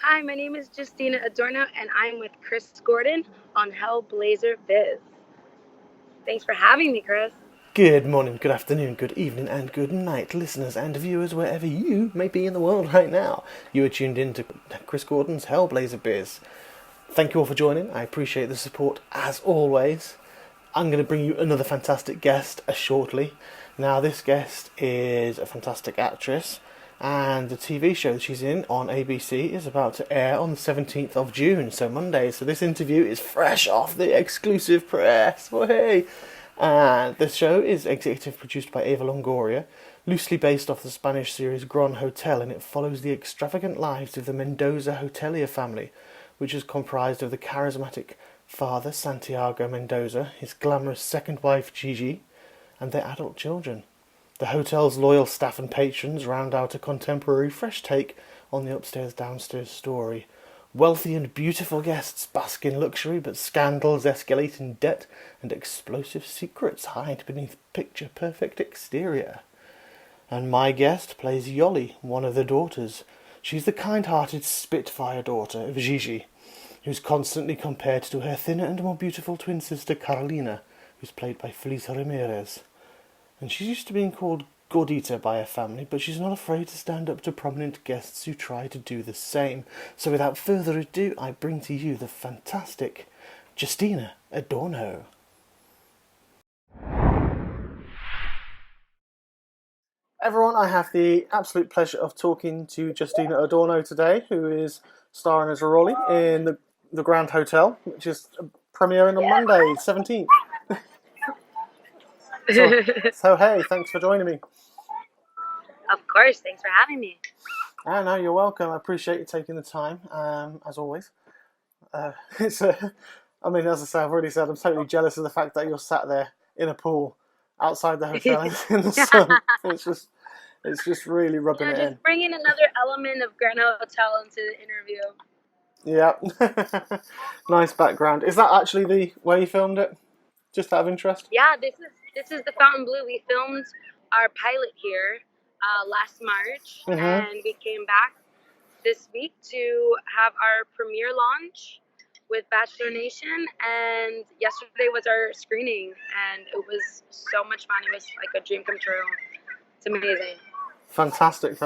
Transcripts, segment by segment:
Hi, my name is Justina Adorno, and I'm with Chris Gordon on Hellblazer Biz. Thanks for having me, Chris. Good morning, good afternoon, good evening, and good night, listeners and viewers wherever you may be in the world right now. You are tuned in to Chris Gordon's Hellblazer Biz. Thank you all for joining. I appreciate the support as always. I'm going to bring you another fantastic guest shortly. Now, this guest is a fantastic actress, and the TV show she's in on ABC is about to air on the 17th of June, so Monday. So this interview is fresh off the exclusive press. Well, hey! The show is executive produced by Eva Longoria, loosely based off the Spanish series Gran Hotel, and it follows the extravagant lives of the Mendoza hotelier family, which is comprised of the charismatic father Santiago Mendoza, his glamorous second wife Gigi, and their adult children. The hotel's loyal staff and patrons round out a contemporary fresh take on the upstairs-downstairs story. Wealthy and beautiful guests bask in luxury, but scandals escalate in debt, and explosive secrets hide beneath picture-perfect exterior. And my guest plays Yoli, one of the daughters. She's the kind-hearted Spitfire daughter of Gigi, who's constantly compared to her thinner and more beautiful twin sister Carolina, who's played by Feliz Ramirez. And she's used to being called Gordita by her family, but she's not afraid to stand up to prominent guests who try to do the same. So without further ado, I bring to you the fantastic Justina Adorno. Everyone, I have the absolute pleasure of talking to Justina Adorno today, who is starring as Rolly in the Grand Hotel, which is premiering on Monday, 17th. So hey, thanks for joining me. Of course, thanks for having me. No, you're welcome. I appreciate you taking the time, as always. It's I mean, as I say, I've already said, I'm totally jealous of the fact that you're sat there in a pool outside the hotel in the sun. It's just really rubbing it in. Just bringing another element of Grand Hotel into the interview. Yeah. Nice background. Is that actually the where you filmed it? Just out of interest? Yeah, this is the Fountain Blue. We filmed our pilot here last March, Mm-hmm. and we came back this week to have our premiere launch with Bachelor Nation, and yesterday was our screening, and it was so much fun. It was like a dream come true. It's amazing. Fantastic. It's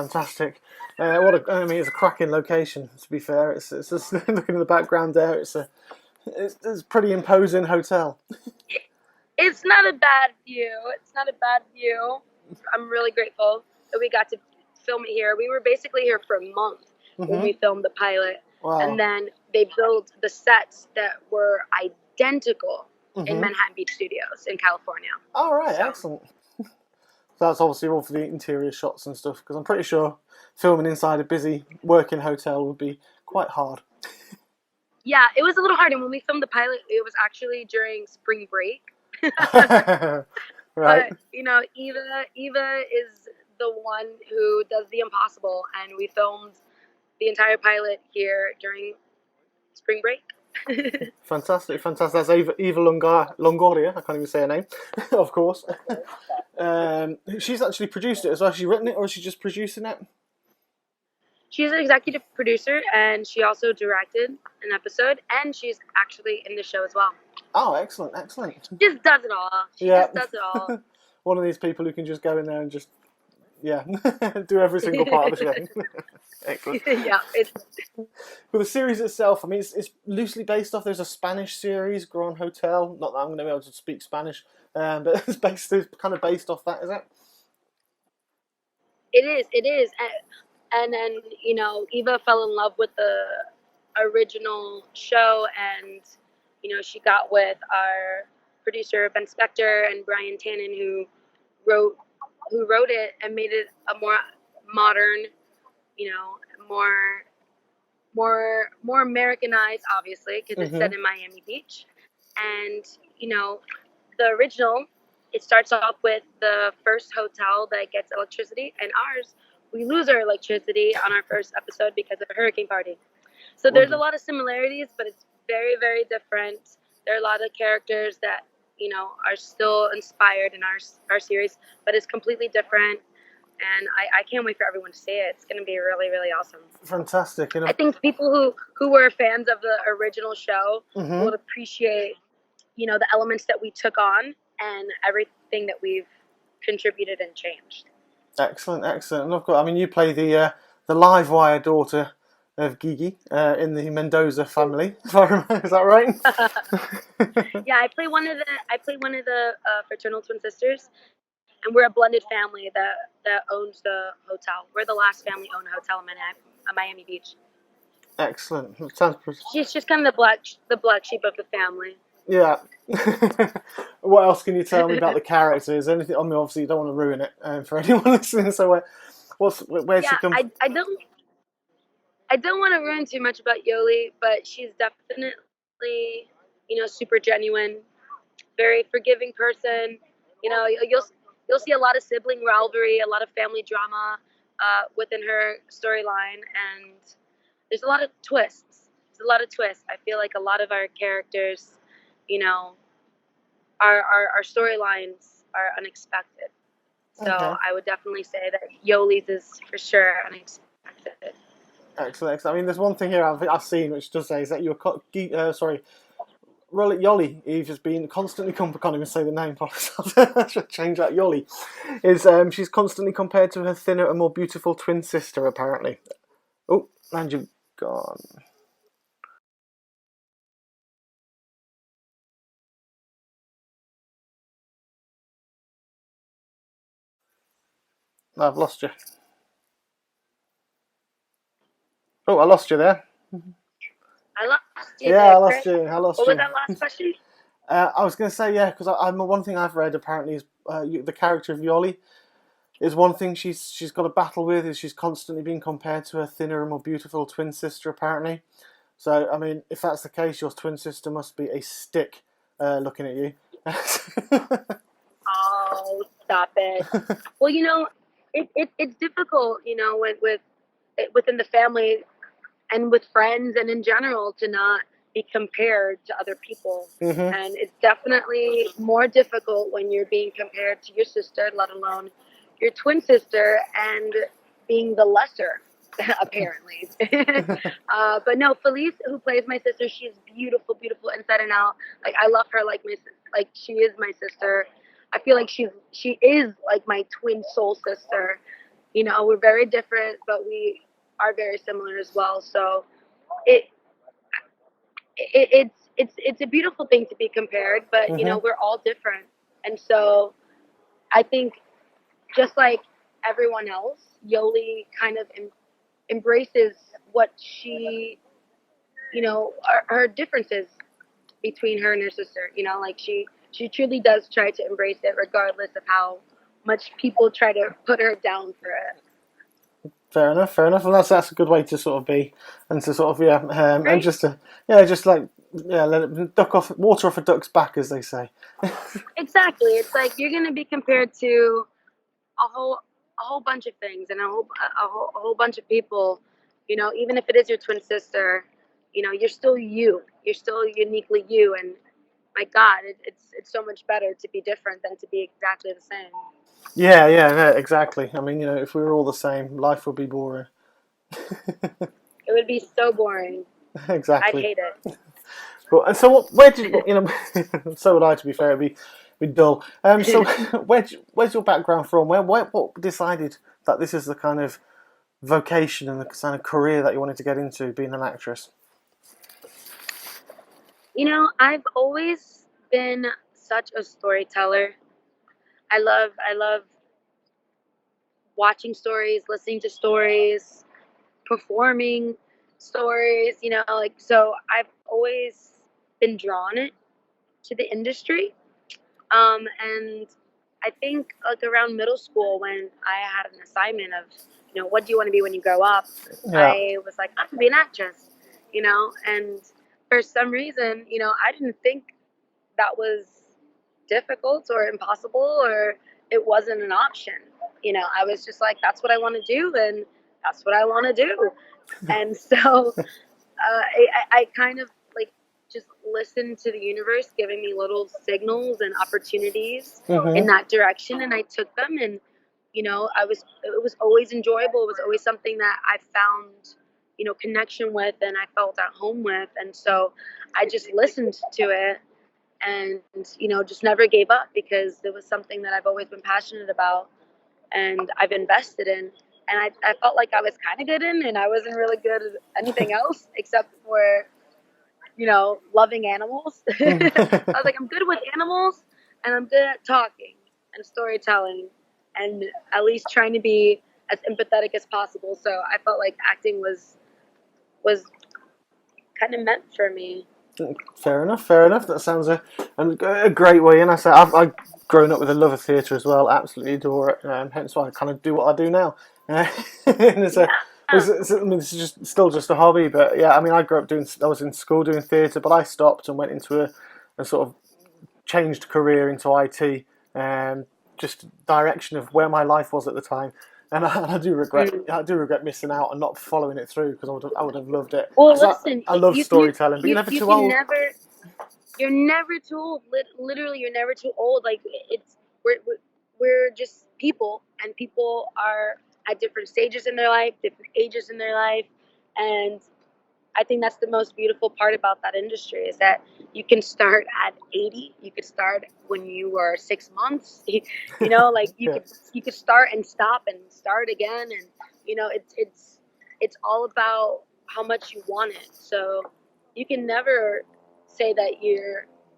a cracking location. To be fair, it's just looking in the background there. It's a pretty imposing hotel. It's not a bad view. I'm really grateful that we got to film it here. We were basically here for a month when we filmed the pilot. Wow. And then they built the sets that were identical in Manhattan Beach Studios in California. All right, excellent. So that's obviously all for the interior shots and stuff, because I'm pretty sure filming inside a busy working hotel would be quite hard. Yeah, it was a little hard. And when we filmed the pilot, it was actually during spring break. Right. But, Eva is the one who does the impossible, and we filmed the entire pilot here during spring break. Fantastic. That's Eva Longoria. I can't even say her name, of course. She's actually produced it as well. Has she written it, or is she just producing it? She's an executive producer, and she also directed an episode, and she's actually in the show as well. Oh, excellent. She just does it all. She just does it all. One of these people who can just go in there and just, do every single part of the show. Excellent. Yeah. Well, the series itself, I mean, it's loosely based off. There's a Spanish series, Gran Hotel. Not that I'm going to be able to speak Spanish, but it's kind of based off that, is it? It is. And then, Eva fell in love with the original show, and, she got with our producer, Ben Spector, and Brian Tannen, who wrote it and made it a more modern, more Americanized, obviously, because it's set in Miami Beach. And, the original, it starts off with the first hotel that gets electricity, and ours, we lose our electricity on our first episode because of a hurricane party. So there's a lot of similarities, but it's very, very different. There are a lot of characters that, are still inspired in our series, but it's completely different. and I can't wait for everyone to see it. It's going to be really, really awesome. Fantastic. I think people who were fans of the original show Mm-hmm. will appreciate, the elements that we took on and everything that we've contributed and changed. Excellent. And of course, I mean, you play the live wire daughter of Gigi in the Mendoza family. If I remember, is that right? Yeah, I play one of the fraternal twin sisters, and we're a blended family that owns the hotel. We're the last family owned hotel in Miami Beach. Excellent. Sounds pretty. She's just kind of the black sheep of the family. Yeah. What else can you tell me about the characters? Anything? I mean, obviously, you don't want to ruin it for anyone listening. So, where she comes? I don't want to ruin too much about Yoli, but she's definitely, super genuine, very forgiving person. You'll see a lot of sibling rivalry, a lot of family drama within her storyline, and there's a lot of twists. I feel like a lot of our characters, our storylines are unexpected. So Okay. I would definitely say that Yoli's is for sure unexpected. Excellent. I mean, there's one thing here I've seen which does say is that Yoli, you've just been constantly can't even say the name. I should change that. Yoli is she's constantly compared to her thinner and more beautiful twin sister. Apparently. Oh, and you've gone. I've lost you. Oh, I lost you there. I lost you Yeah, there, I lost Chris. you. I lost What was you. that last question? I was going to say, yeah, because I'm one thing I've read apparently is the character of Yoli is one thing she's got a battle with is she's constantly being compared to her thinner and more beautiful twin sister apparently. So I mean, if that's the case, your twin sister must be a stick looking at you. Oh, stop it. Well, it's difficult, within the family and with friends and in general to not be compared to other people. Mm-hmm. And it's definitely more difficult when you're being compared to your sister, let alone your twin sister, and being the lesser, apparently. But no, Felice, who plays my sister, she's beautiful, beautiful inside and out. Like I love her, like she is my sister. I feel like she is like my twin soul sister. We're very different, but we are very similar as well. So it, it's a beautiful thing to be compared, but Mm-hmm. we're all different, and so I think just like everyone else, Yoli kind of embraces what she, her differences between her and her sister. Like she truly does try to embrace it, regardless of how much people try to put her down for it. Fair enough, and that's a good way to sort of be, and to sort of and Right? just to let it duck off water off a duck's back, as they say. Exactly. It's like you're gonna be compared to a whole bunch of things and a whole bunch of people. Even if it is your twin sister, you're still you. You're still uniquely you, and my God, it's so much better to be different than to be exactly the same. Yeah, exactly. I mean, if we were all the same, life would be boring. It would be so boring. I'd Exactly. hate it. Cool. And so, where did so would I. To be fair, it'd be dull. So, where's your background from? What decided that this is the kind of vocation and the kind of career that you wanted to get into, being an actress? I've always been such a storyteller. I love watching stories, listening to stories, performing stories, like so I've always been drawn to the industry. And I think like around middle school when I had an assignment of, what do you want to be when you grow up? Yeah. I was like, I'm gonna be an actress, and for some reason, I didn't think that was difficult or impossible or it wasn't an option. I was just like, that's what I want to do and that's what I want to do. And so I kind of like just listened to the universe giving me little signals and opportunities in Mhm. that direction, and I took them, and it was always enjoyable. It was always something that I found, connection with, and I felt at home with. And so I just listened to it, and, just never gave up, because it was something that I've always been passionate about and I've invested in. And I felt like I was kind of good in, and I wasn't really good at anything else except for, loving animals. I was like, I'm good with animals, and I'm good at talking and storytelling, and at least trying to be as empathetic as possible. So I felt like acting was kind of meant for me. Fair enough, fair enough. That sounds a great way in. I've grown up with a love of theatre as well. Absolutely adore it. Hence why I kind of do what I do now. And Yeah. I mean, it's just still just a hobby, but yeah. I mean, I grew up I was in school doing theatre, but I stopped and went into a sort of changed career into IT, just direction of where my life was at the time. And Mm. I do regret missing out and not following it through, because I would have loved it. Well, Because listen, I love you you storytelling, but you're you never you too can old. never. You're never too old. Literally, you're never too old. Like, it's we're just people, and people are at different stages in their life, different ages in their life, and I think that's the most beautiful part about that industry, is that you can start at 80. You could start when you were 6 months. Like Yeah. you could start and stop and start again, and it's all about how much you want it. So you can never say that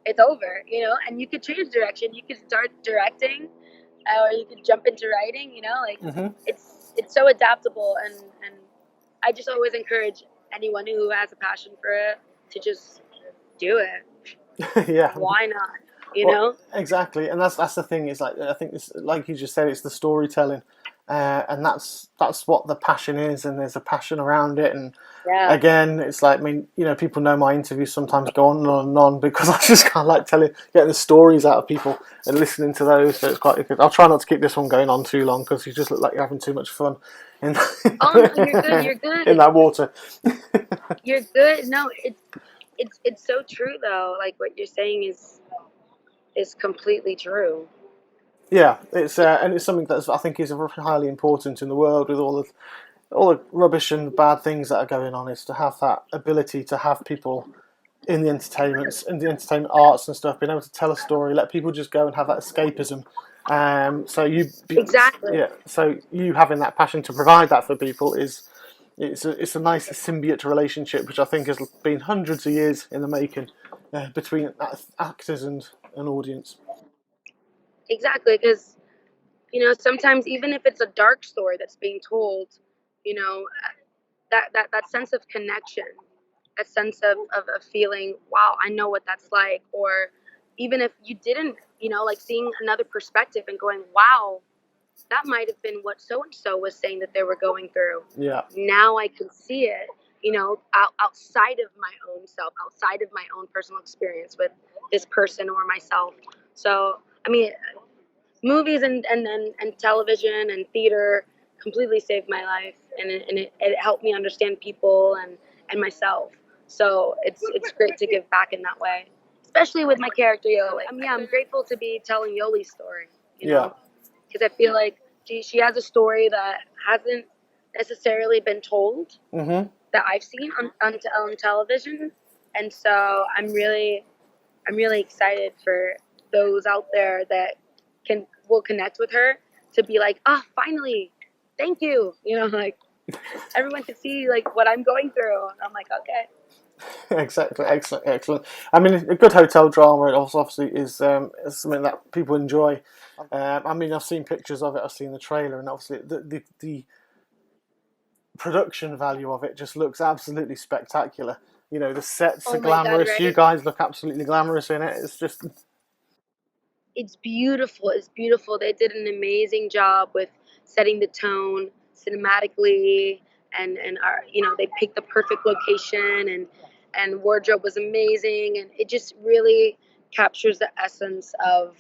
it's over. And you could change direction. You could start directing, or you could jump into writing. Like, Hmm. it's so adaptable, and I just always encourage anyone who has a passion for it to just do it. Yeah. Why not? You Well, know? exactly, and that's the thing. Is like, I think it's like you just said, it's the storytelling, and that's what the passion is, and there's a passion around it. And Yeah. again, it's like, I mean, people know my interviews sometimes go on and on and on, because I just kind of like getting the stories out of people and listening to those. So it's quite good. I'll try not to keep this one going on too long, because you just look like you're having too much fun in Oh no, you're good. You're in good. that water. You're good. No, it's so true though. Like, what you're saying is completely true. Yeah, and it's something that I think is highly important in the world, with all the rubbish and bad things that are going on, is to have that ability to have people in the entertainment arts and stuff, being able to tell a story, let people just go and have that escapism. Exactly. Yeah, so you having that passion to provide that for people is it's a nice symbiote relationship, which I think has been hundreds of years in the making, between actors and an audience. Exactly. Because sometimes, even if it's a dark story that's being told, you know, that sense of connection, a sense of feeling, wow, I know what that's like. Or even if you didn't, like, seeing another perspective and going, wow, that might have been what so and so was saying that they were going through. Yeah. Now I can see it, outside of my own self, outside of my own personal experience with this person or myself. So, I mean, movies and television and theater completely saved my life, and it helped me understand people and myself. So it's great to give back in that way, especially with my character Yoli. I'm grateful to be telling Yoli's story, Yeah. because I feel like she has a story that hasn't necessarily been told, Mhm. that I've seen on television. And so I'm really excited for those out there that will connect with her, to be like, oh, finally, thank you. Like, everyone can see, like, what I'm going through. And I'm like, okay. Exactly, excellent, excellent. I mean, a good hotel drama, it also obviously is something that people enjoy. I mean, I've seen pictures of it, I've seen the trailer, and obviously the production value of it just looks absolutely spectacular. The sets are Oh my God, glamorous. You right? guys look absolutely glamorous in it. It's just, It's beautiful. It's beautiful. They did an amazing job with setting the tone cinematically, and they picked the perfect location, and wardrobe was amazing, and it just really captures the essence of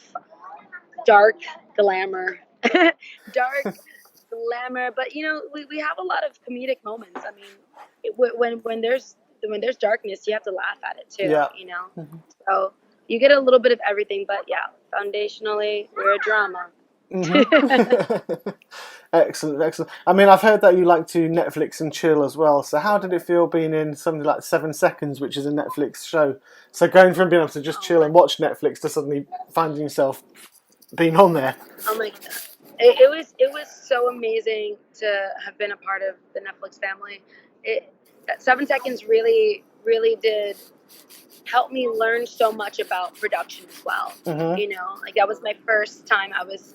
dark glamour. Dark glamour, but we have a lot of comedic moments. I mean, when there's darkness, you have to laugh at it too. yeah. So you get a little bit of everything, but yeah, foundationally, we're a drama. Excellent, excellent. I mean, I've heard that you like to Netflix and chill as well. So, how did it feel being in something like 7 Seconds, which is a Netflix show? So, going from being able to just Oh chill my, and watch Netflix to suddenly finding yourself being on there. oh my God. It was so amazing to have been a part of the Netflix family. It that 7 seconds really did help me learn so much about production as well. Hmm. Like that was my first time I was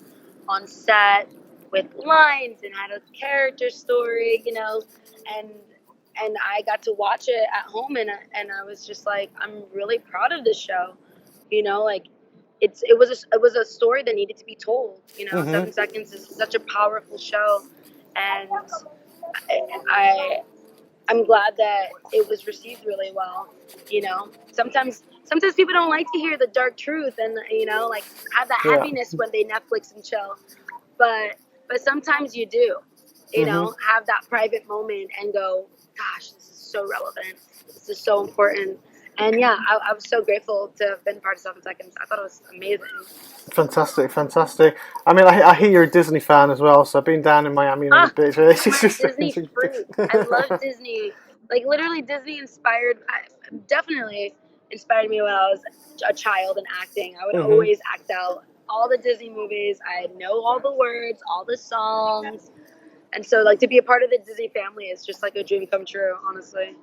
on set with lines and had a character story, and I got to watch it at home, and I was just like, I'm really proud of this show. Like it was a story that needed to be told. Hmm. 7 Seconds is such a powerful show, and I I'm glad that it was received really well. Sometimes people don't like to hear the dark truth, and like have that Yeah. heaviness when they Netflix and chill. But sometimes you do, Hmm. have that private moment and go, gosh, this is so relevant. This is so important. And yeah, I was so grateful to have been part of 7 Seconds. I thought it was amazing. Fantastic, fantastic. I mean, I hear you're a Disney fan as well, so I've been down in Miami on the Ah, beach. It's I'm a just Disney freak. I love Disney. Like literally, Disney definitely inspired me when I was a child in acting. I would Hmm. always act out all the Disney movies. I know all the words, all the songs, and so like to be a part of the Disney family is just like a dream come true. Honestly.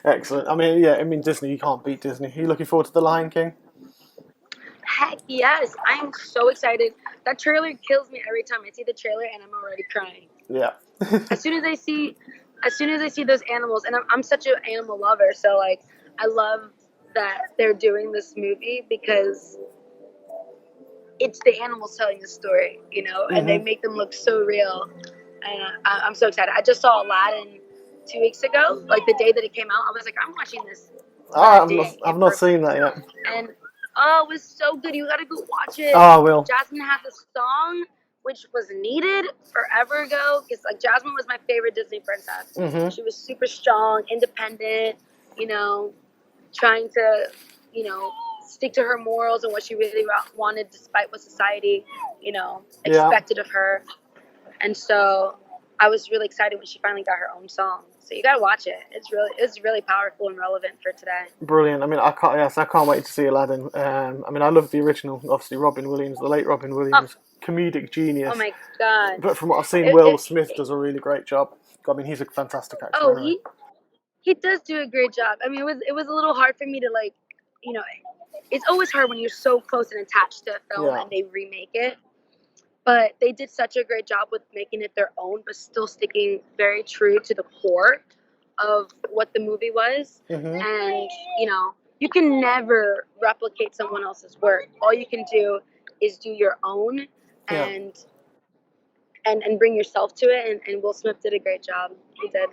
Excellent. I mean, yeah, I mean, Disney, you can't beat Disney. Are you looking forward to The Lion King? Heck yes, I am so excited. That trailer kills me every time I see the trailer, and I'm already crying. Yeah. as soon as I see as soon as I see those animals, and I'm such an animal lover, so like I love that they're doing this movie because it's the animals telling the story, and they Hmm. make them look so real, and I'm so excited. I just saw Aladdin 2 weeks ago, like the day that it came out. I was like, I'm watching this Oh, that day I've in not person, seen that yet. and oh, it was so good. You gotta go watch Oh, it. I will. Jasmine had the song, which was needed forever ago, because like Jasmine was my favorite Disney princess. Hmm. She was super strong, independent, you know, trying to, stick to her morals and what she really wanted, despite what society, Yeah. expected of her. And so I was really excited when she finally got her own song. So you gotta watch it. It's really powerful and relevant for today. Brilliant. I mean, I can't wait to see Aladdin. I mean, I love the original, obviously Robin Williams, the late Robin Oh, Williams, comedic oh genius. my God. But from what I've seen, It, Will it, Smith it, does a really great job. I mean, he's a fantastic actor oh, anyway. he does do a great job. I mean, it was a little hard for me to like, you know, it's always hard when you're so close and attached to a film Yeah. and they remake it. But they did such a great job with making it their own, but still sticking very true to the core of what the movie was. Hmm. And you can never replicate someone else's work. All you can do is do your own, Yeah. and and bring yourself to it. And Will Smith did a great job. He did.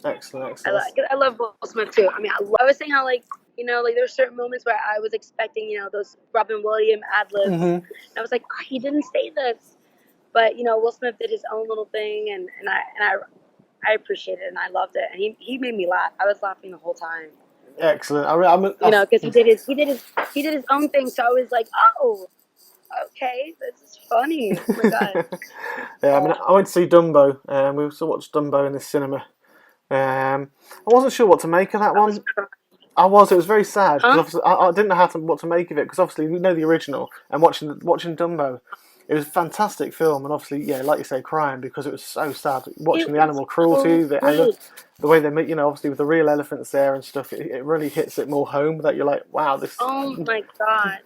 Excellent, I, excellent. lo- I love Will Smith too. I mean, I was saying how like like there's certain moments where I was expecting those Robin Williams ad libs, and Hmm. I was like, oh, he didn't say this, but Will Smith did his own little thing, and I appreciated it and I loved it, and he made me laugh. I was laughing the whole time, Excellent. I mean, because he did his own thing. So I was like, oh, okay, this is funny. Oh my God. yeah. I mean, I went to see Dumbo. We also watched Dumbo in the cinema. I wasn't sure what to make of that I was one. crying. I was. It was very sad because Huh? obviously I didn't know what to make of it because obviously we know the original and watching Dumbo, it was a fantastic film and obviously yeah, like you say, crying because it was so sad It watching the was animal cruelty, so good. the way they make obviously with the real elephants there and stuff. It really hits it more home that you're like, wow, this. Oh my God.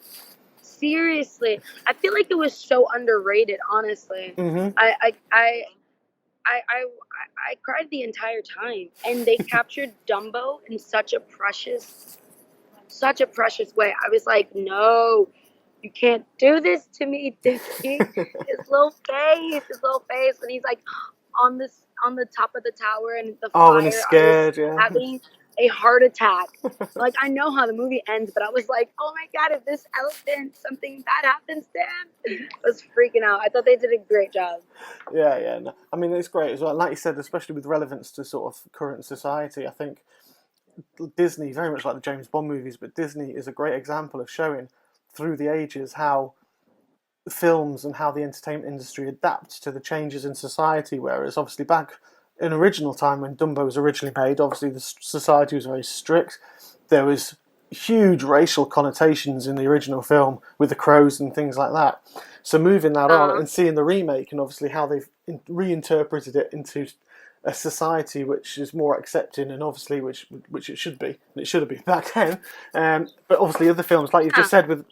Seriously, I feel like it was so underrated. Honestly, Hmm. I I I I I, I cried the entire time, and they captured Dumbo in such a precious way. I was like, no, you can't do this to me, Disney. His little face when he's like on the top of the tower and the Oh, when he's fire. I was scared, yeah. having a heart attack. Like I know how the movie ends, but I was like, oh my God, if this elephant something bad happens to him, I was freaking out. I thought they did a great job. Yeah, yeah. No, I mean, it's great as well. Like you said, especially with relevance to sort of current society, I think Disney, very much like the James Bond movies, but Disney is a great example of showing through the ages how films and how the entertainment industry adapts to the changes in society. Whereas obviously back in original time when Dumbo was originally made, obviously the society was very strict. There was huge racial connotations in the original film with the crows and things like that. So moving that on Uh, and seeing the remake and obviously how they've reinterpreted it into a society which is more accepting and obviously which it should be, and it should have been back then. But obviously other films like you yeah. just said with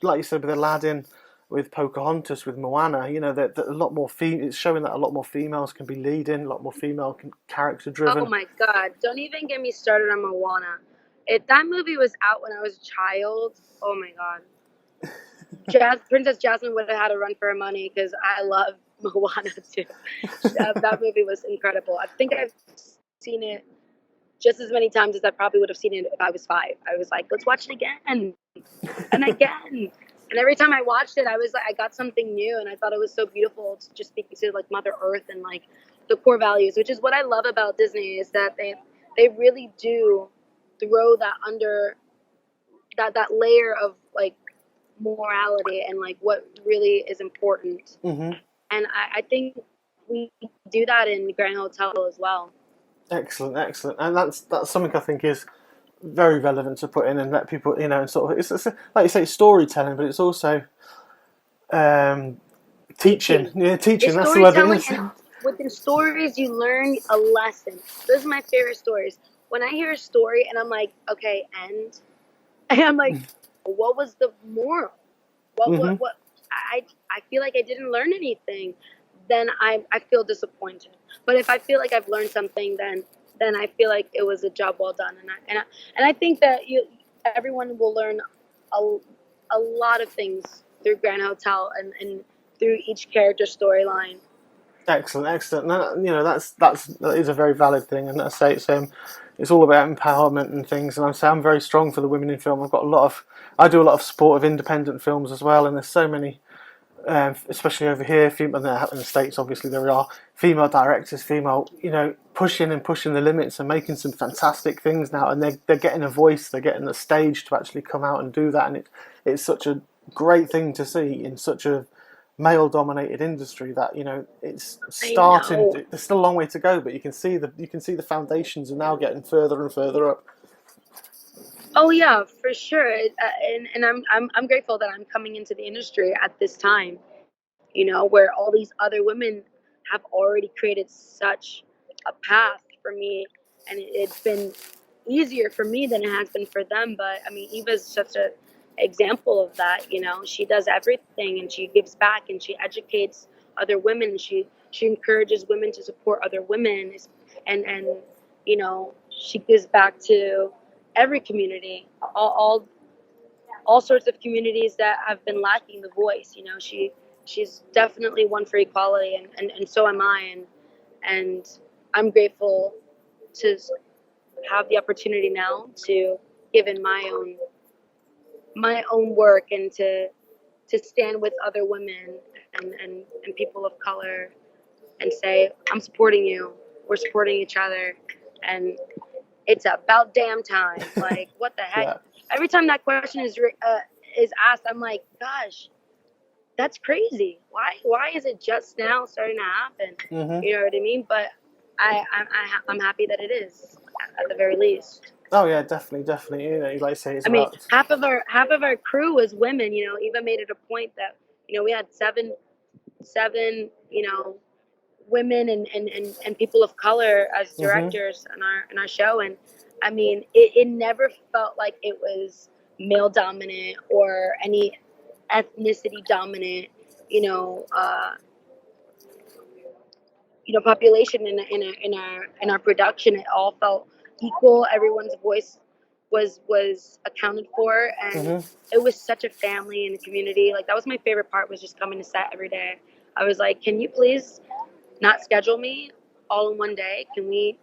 Aladdin, with Pocahontas, with Moana, you know that a lot more it's showing that a lot more females can be leading, a lot more female character Oh driven. my God! Don't even get me started on Moana. If that movie was out when I was a child, oh my God, Princess Jasmine would have had to run for her money because I love Moana too. That movie was incredible. I think I've seen it just as many times as I probably would have seen it if I was 5. I was like, let's watch it again and again. And every time I watched it, I was like, I got something new, and I thought it was so beautiful to just speak to like Mother Earth and like the core values, which is what I love about Disney is that they really do throw that under that layer of like morality and like what really is important. Mm-hmm. And I think we do that in Grand Hotel as well. Excellent, excellent, and that's something I think is very relevant to put in and let people, you know, and sort of it's like you say, it's storytelling, but it's also um, teaching. Teaching. Yeah, teaching. It's That's the word it storytelling, is. and within stories, you learn a lesson. Those are my favorite stories. When I hear a story and I'm like, okay, and I'm like, what was the moral? Mm-hmm. What? I feel like I didn't learn anything. Then I feel disappointed. But if I feel like I've learned something, then I feel like it was a job well done. And I think that everyone will learn a, a lot of things through Grand Hotel and through each character storyline. Excellent, excellent. You know, that is a very valid thing, and I say it's all about empowerment and things. And I'm very strong for the women in film. I do a lot of supportive independent films as well, and there's so many, especially over here, female in the States. Obviously, there are female directors, female, you know, pushing and pushing the limits and making some fantastic things now, and they're getting a voice, they're getting a stage to actually come out and do that, and it's such a great thing to see in such a male dominated industry that, you know, it's I starting know. to, there's still a long way to go, but you can see the foundations are now getting further and further up. Oh yeah, for sure. And I'm grateful that I'm coming into the industry at this time. Where all these other women have already created such a path for me, and it's been easier for me than it has been for them. But I mean, Eva's such a example of that. She does everything, and she gives back, and she educates other women. And she encourages women to support other women, and she gives back to every community, all sorts of communities that have been lacking the voice. She's definitely one for equality, and so am I, and I'm grateful to have the opportunity now to give in my own work and to stand with other women and people of color and say, I'm supporting you, we're supporting each other, and it's about damn time. Like, what the heck? Yeah. Every time that question is asked, I'm like, gosh, that's crazy. Why is it just now starting to happen? Mm-hmm. You know what I mean? But I'm happy that it is at the very least. Oh yeah, definitely, definitely. You know, like I say, it's I mean, about. half of our crew was women. Eva made it a point that we had seven women and people of color as Mm-hmm. directors in our show, and I mean, it never felt like it was male dominant or any ethnicity dominant, you know, uh, population in our production. It all felt equal. Everyone's voice was accounted for, and Mm-hmm. it was such a family and a community. Like, that was my favorite part, was just coming to set every day. I was like, can you please not schedule me all in one day? Can we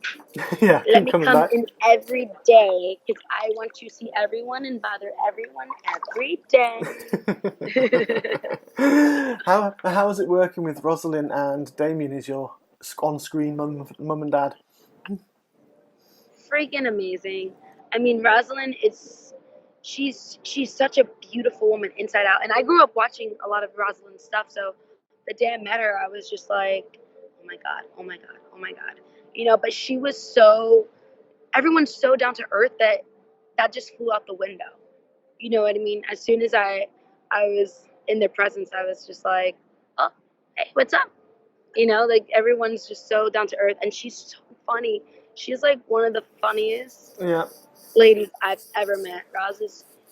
Yeah, let keep me coming come back. in every day? Because I want to see everyone and bother everyone every day. How is it working with Rosalind and Damien as your on screen mum and dad? Freaking amazing. I mean, Rosalind is she's such a beautiful woman inside out. And I grew up watching a lot of Rosalind's stuff, so the day I met her, I was just like, oh my god, oh my god, oh my god, you know. But she was so, everyone's so down to earth that just flew out the window. You know what I mean? As soon as I was in their presence, I was just like, oh, hey, what's up? You know, like everyone's just so down to earth, and she's so funny. She's like one of the funniest Yeah. ladies I've ever met.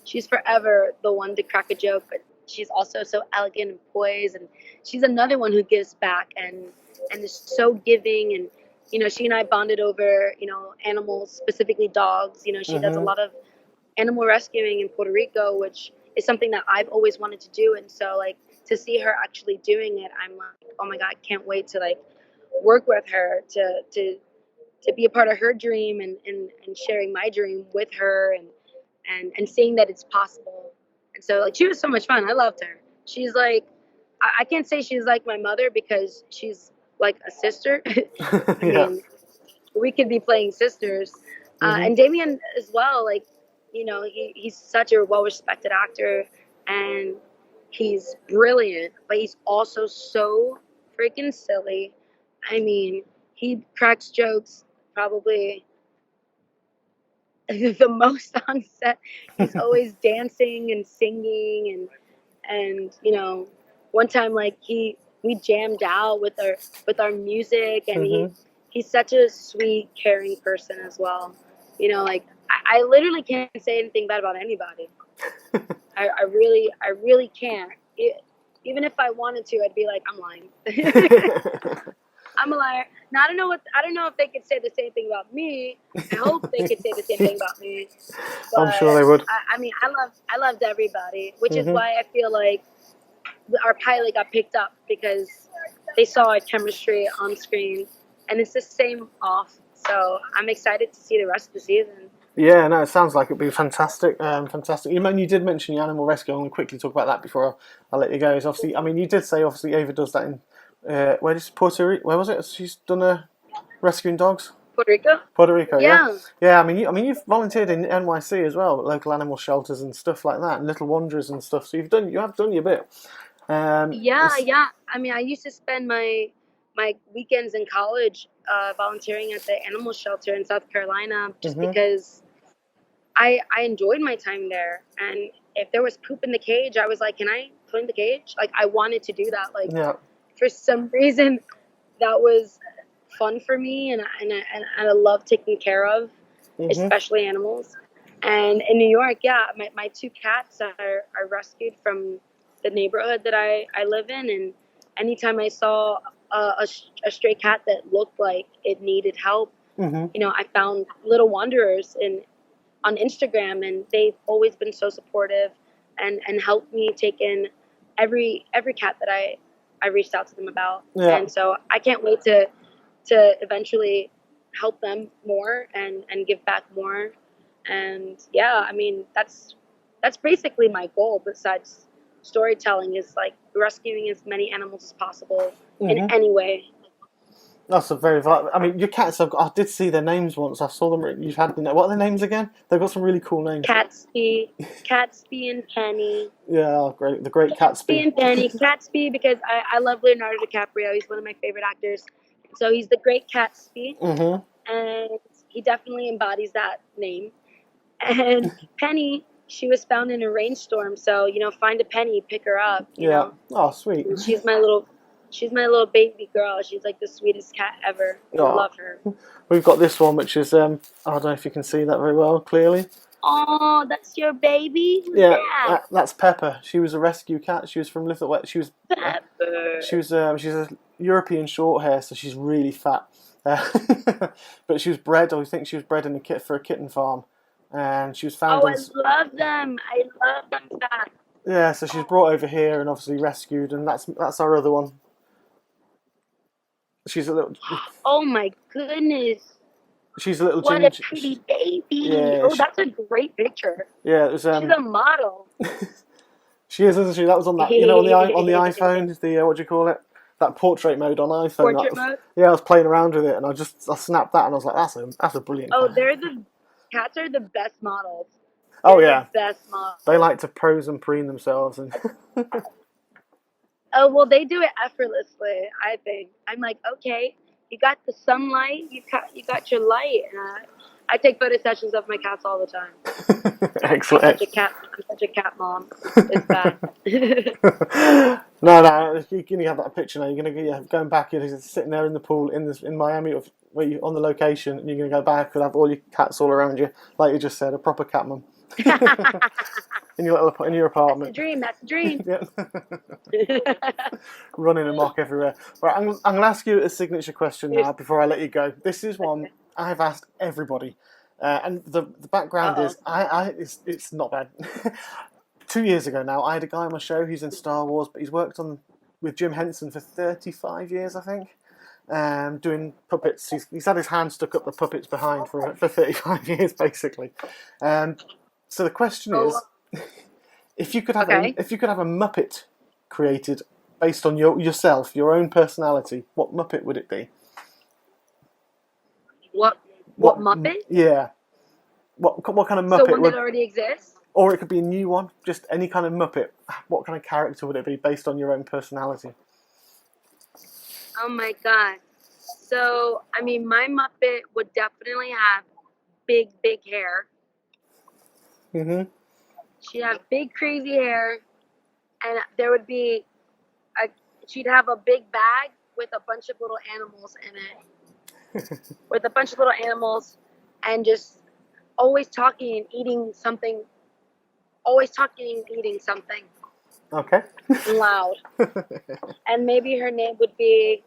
She's forever the one to crack a joke, but she's also so elegant and poised, and she's another one who gives back and is so giving. And you know, she and I bonded over, you know, animals, specifically dogs. You know, she does a lot of animal rescuing in Puerto Rico, which is something that I've always wanted to do. And so like to see her actually doing it, I'm like, oh my god, I can't wait to like work with her to be a part of her dream, and sharing my dream with her, and seeing that it's possible. And so like she was so much fun. I loved her. She's like, I can't say she's like my mother because she's like a sister. I Yeah. mean, we could be playing sisters. Mhm. And Damien as well, like, you know, he's such a well-respected actor, and he's brilliant, but he's also so freaking silly. I mean, he cracks jokes probably the most on set. He's always dancing and singing, and you know, one time like we jammed out with our music, and Mhm. he's such a sweet, caring person as well. You know, like I literally can't say anything bad about anybody. I really can't. Even if I wanted to, I'd be like, I'm lying. I'm a liar. Now I don't know if they could say the same thing about me. I hope they could say the same thing about me. But I'm sure they would. I mean, I loved everybody, which is Mhm. why I feel like our pilot got picked up, because they saw our chemistry on screen, and it's the same off. So I'm excited to see the rest of the season. Yeah, no, it sounds like it'd be fantastic. Fantastic. You did mention the animal rescue. I want to quickly talk about that before I let you go. Is obviously, I mean, you did say obviously Ava does that in where is Puerto Rico? Where was it? She's done rescuing dogs. Puerto Rico? Puerto Rico, yeah, Yeah. yeah. You've volunteered in NYC as well, local animal shelters and stuff like that, and Little Wanderers and stuff. So you have done your bit. Yeah, yeah. I mean, I used to spend my weekends in college volunteering at the animal shelter in South Carolina, just Mhm. because I enjoyed my time there. And if there was poop in the cage, I was like, can I clean the cage? Like, I wanted to do that. Like, Yeah. for some reason, that was fun for me, and I love taking care of, Mhm. especially animals. And in New York, yeah, my two cats are rescued from the neighborhood that I live in, and anytime I saw a stray cat that looked like it needed help, Mhm. you know, I found Little Wanderers on Instagram, and they've always been so supportive, and helped me take in every cat that I reached out to them about. Yeah. And so I can't wait to eventually help them more, and give back more. And yeah, I mean, that's basically my goal, besides storytelling, is like rescuing as many animals as possible in Mhm. any way. That's a very. I mean, your cats. I did see their names once. I saw them. You've had. What are their names again? They've got some really cool names. Catsby and Penny. Yeah, oh, great. The Great Catsby Catsby. and Penny. Catsby because I love Leonardo DiCaprio. He's one of my favorite actors. So he's the Great Catsby, Mhm. and he definitely embodies that name. And Penny, she was found in a rainstorm. So you know, find a penny, pick her up. You Yeah. know, Oh, sweet. and she's my little baby girl. She's like the sweetest cat ever. I Oh, love her. we've got this one, which is I don't know if you can see that very well clearly. Oh, that's your baby. Who's Yeah, that? that's Pepper. She was a rescue cat. She was from Little Wet. Uh, Pepper. she's a European short hair, so she's really fat. But she was bred. I think she was bred in a for a kitten farm, and she was found Oh, on. I love them. I love them fat. Yeah, so she's brought over here and obviously rescued, and that's our other one. She's a little. Oh my goodness. She's a little What a ginger. pretty baby. Yeah, Oh, that's a great picture. yeah. It was She's a model. She is, isn't she? That was on that, on the iPhone, the what do you call it? That portrait mode on iPhone. Portrait mode. Yeah, I was playing around with it, and I snapped that, and I was like, that's a brilliant Oh, cat. they're the cats are the best models. Oh They're yeah, the best models. they like to pose and preen themselves, and Oh well, they do it effortlessly. I think. I'm like, okay, you got the sunlight, you got your light, and I take photo sessions of my cats all the time. excellent. I'm such a cat mom. It's bad. No, you're gonna have that picture now. You're gonna going back. You're just sitting there in the pool in Miami, where you on the location, and you're gonna go back and have all your cats all around you, like you just said, a proper cat mum. in your apartment. That's the dream. Yeah. Running amok everywhere. Right, I'm going to ask you a signature question now before I let you go. This is one I've asked everybody, and the background is it's not bad. 2 years ago now, I had a guy on my show who's in Star Wars, but he's worked with Jim Henson for 35 years, I think. Doing puppets. He's had his hand stuck up the puppets behind for 35 years, basically. So the question is, if you could have a Muppet created based on yourself, your own personality, what Muppet would it be? What Muppet? Yeah. What kind of Muppet? So one that already exists? Or it could be a new one, just any kind of Muppet. What kind of character would it be based on your own personality? Oh my god. So, I mean, my Muppet would definitely have big hair. Mm-hmm. She'd have big crazy hair, and there would be she'd have a big bag with a bunch of little animals in it. And just always talking and eating something. Okay. Loud. And maybe her name would be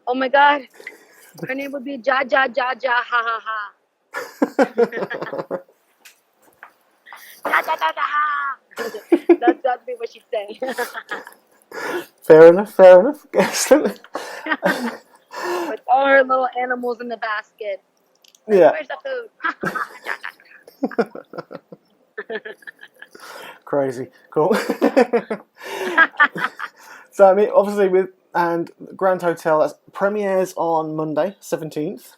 oh my god. Her name would be Ja Ja Ja Ja Ha Ha Ha. Ja Ja Ja Ja Ha. That'd be what she'd say. Fair enough. Excellent. With all her little animals in the basket. Yeah. Where's the food? Crazy. Cool. So, I mean, obviously, and Grand Hotel, that premieres on Monday, 17th.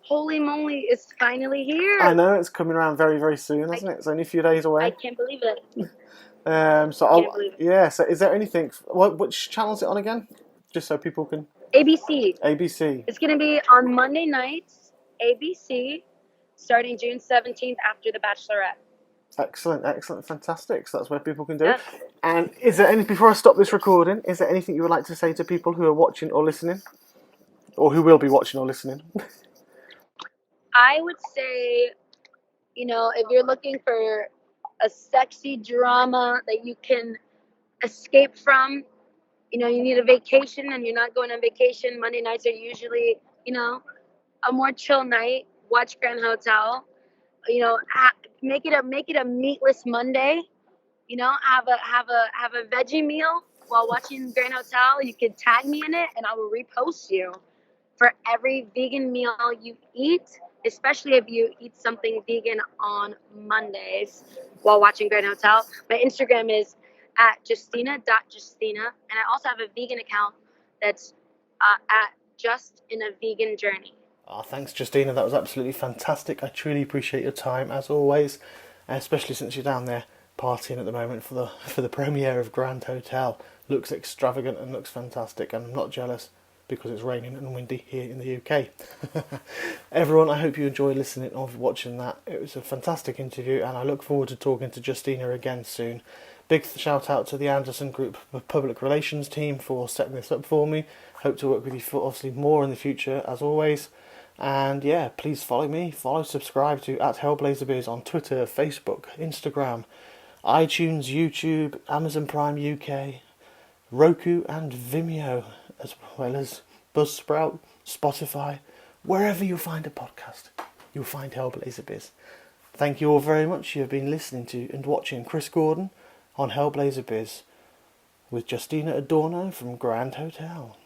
Holy moly, it's finally here. I know, it's coming around very, very soon, isn't it? It's only a few days away. I can't believe it. So is there anything... which channel is it on again? Just so people can... ABC. ABC. It's going to be on Monday nights, ABC, starting June 17th after The Bachelorette. Excellent, fantastic. So that's where people can do it. And is there before I stop this recording, is there anything you would like to say to people who are watching or listening? Or who will be watching or listening? I would say, if you're looking for a sexy drama that you can escape from, you need a vacation and you're not going on vacation. Monday nights are usually, a more chill night. Watch Grand Hotel. Make it a meatless Monday. Have a veggie meal while watching Grand Hotel. You can tag me in it, and I will repost you for every vegan meal you eat. Especially if you eat something vegan on Mondays while watching Grand Hotel. My Instagram is at Justina.Justina, and I also have a vegan account that's at Just in a Vegan Journey. Oh, thanks, Justina. That was absolutely fantastic. I truly appreciate your time, as always, especially since you're down there partying at the moment for the premiere of Grand Hotel. Looks extravagant and looks fantastic, and I'm not jealous because it's raining and windy here in the UK. Everyone, I hope you enjoyed listening or watching that. It was a fantastic interview, and I look forward to talking to Justina again soon. Big shout out to the Anderson Group Public Relations team for setting this up for me. Hope to work with you for obviously more in the future, as always. And yeah, please subscribe to @HellblazerBiz on Twitter, Facebook, Instagram, iTunes, YouTube, Amazon Prime UK, Roku and Vimeo, as well as Buzzsprout, Spotify, wherever you find a podcast, you'll find Hellblazer Biz. Thank you all very much. You have been listening to and watching Chris Gordon on Hellblazer Biz with Justina Adorno from Grand Hotel.